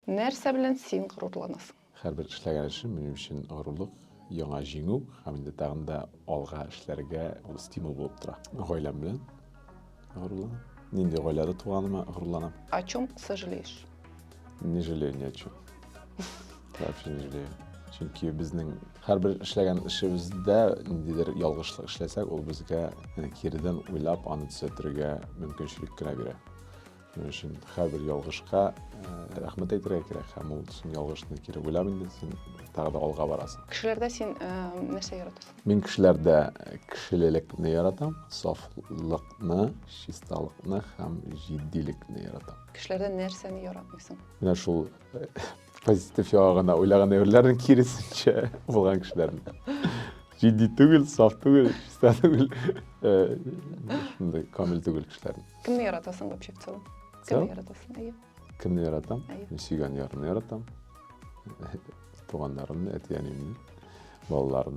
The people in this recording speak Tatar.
Нәрсә белән син горурланасың? Һәрбер эшләгән эшем минем өчен горурлык, яңа җиңү һәм инде тагын да алга эшләргә ул стимул булып тора. Гаиләм белән горурланам. Нинди гаиләдә туганыма горурланам. О чем сожалеешь? Не жалею ни о чем. Вообще не жалею. Чөнки безнең һәрбер эшләгән эшебездә ниндидер ялгышлык эшләсәк, ул безгә киридән уйлап, аны төзәтергә мөмкинчелек кенә бирә. Шуның өчен һәрбер ялгышка рәхмәт әйтергә кирәк һәм ул син ялгышны кире уйлап инде син тагы да алга барасың. Кешеләрдә син нәрсә яратасың? Мин кешеләрдә кешелекне яратам, сафлыкны, чисталыкны һәм җитдилекне яратам. Кешеләрдә нәрсәне яратмыйсың? Менә шул позитив ягына уйлаган әйберләрнең киресенчә булган кешеләрне. Җитди түгел, саф түгел, чиста түгел. Шундай камил түгел кешеләрне. Кемне яратасың вообще в целом? Целом? Кемне яратасың? Әйе. Кемне яратам? Әйе. Сөйгән ярымны яратам. Туганнарымны, әти-әниемне, балаларымны.